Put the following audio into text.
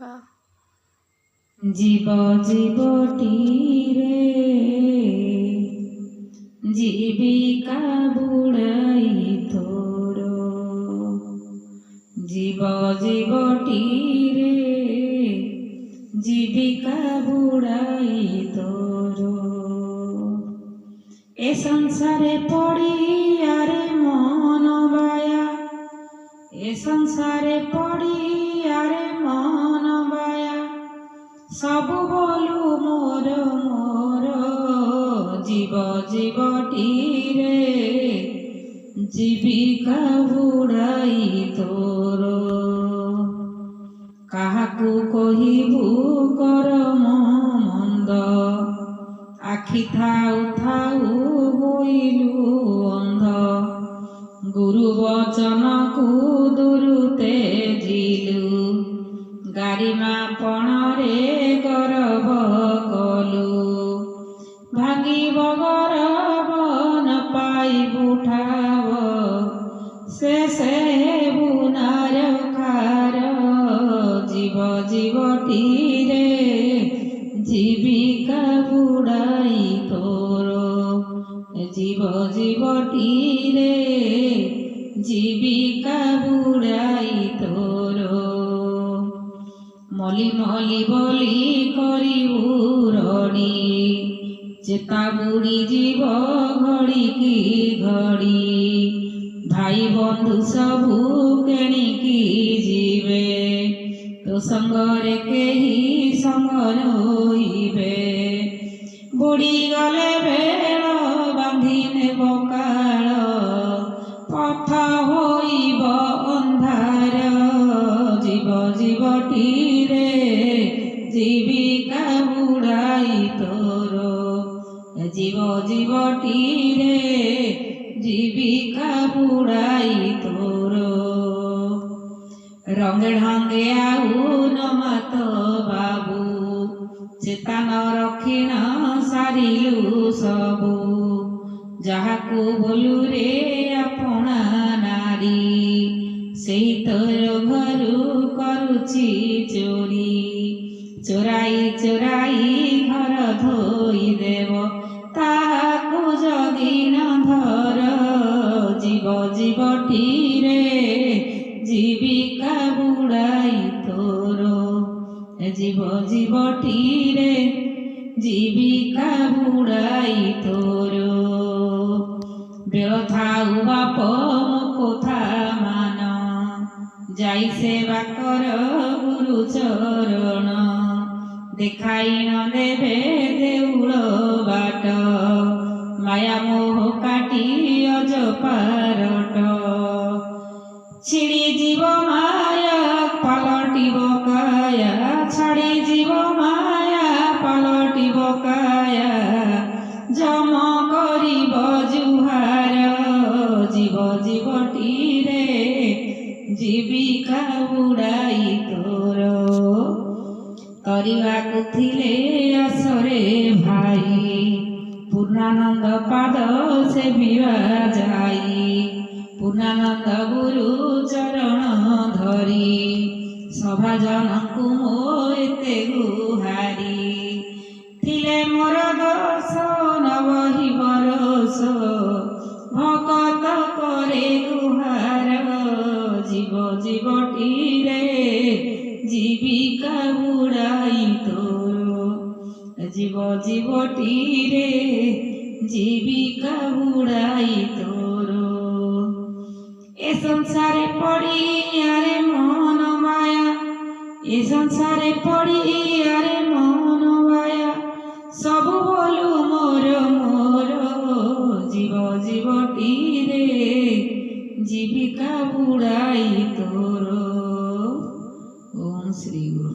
গা। জীব জীবটিরে জীবিকা বুড়াই তোর, জীব জীবটিরে জীবিকা বুড়াই তোর। এ সংসারে পড়ি আরে মন বায়া, এ সংসারে পড়ি আরে মন বায়া, সবু বলু মোর মোর। জীব জীবটিরে জীবিকা বুড়াই তোর। কাহাকু কহিবু করম মন্দ, আখি থাউ থাউ হইলু অন্ধ। গুরু বচনকু দুরুতে জিলু, গারিমা পণরে গরব কলু। ভাঙিব গরব ন পাইবু ঠাব, শেষে হেবু নারখার। জীব জীবটিরে জীবিকা বুড়াই তোর, জীব জীবটিরে জীবিকা বুড়াই তোর। মলি মলি বলি করিবু রড়ি, চেতা বুড়ি জীব ঘড়ি কি ঘড়ি। ভাই বন্ধু সবু কেণিকি ଯିବେ, তো সঙ্গরে কেহি সঙ্গ রহিবে। বুড়ি গলে বেଳ বাঁধি নেব কাଳ, পথ হইব ଅନ୍ଧାର। জীব জীবটিরে জীবিকা বুড়াই তোর, জীব জীবটিরে জীবিকা বুড়াই তোর। রঙে ঢঙ্গে আউ নমাত বাবু, চেতান রক্ষিণ সারিলু সবু। যাহাকু বলু রে আপনা নারী, সেই তোর ঘরু କରୁଛି চোরি। চোরাই চোরাই ঘর ধୋଇ দেব, ତାହାକୁ ଜଗି ନ ଧର। জীব জীবটিরে জীবিকা বুড়াই তোর, জীব জীবটিরে জীবিকা বুড়াই তোর। বেଳ থাউ বাপ ମୋ কথা মান, যাই সেবা কর গুরু চরণ। দেখাই ন দেবে দেউଳ বাଟ, মায়া মোহ কাটি অজপারট। ছিড়ি জীব মায়া পালটিব কায়া, ছাড়ি জীব মায়া পালটিব কায়া। যম করিব জুহার, জীব জীবটিরে জীবিকা বুড়াই তোর। କରିବାକୁ ଥିଲେ ଆସରେ ଭାଇ, ପୂର୍ଣ୍ଣାନନ୍ଦ ପାଦ ସେବିବା ଯାଇ। ପୂର୍ଣ୍ଣାନନ୍ଦ ଗୁରୁ ଚରଣ ଧରି, ସଭାଜନଙ୍କୁ ମୋ ଏତେ ଗୁହାରି। ଥିଲେ ମୋର ଦୋଷ ନ ବହିବ ରୋଷ, ଭକତ করে গুহার। জীব জীবটিরে জীবিকা বুড়াই তোর, জীব জীবটিরে জীবিকা বুড়াই তোর। এ সংসারে পড়ি আরে মন মায়া, এ সংসারে পড়ি আরে মন মায়া। সবু বলু মোর মোর, জীব জীবটিরে জীবিকা বুড়াই তোর। ওম শ্রী।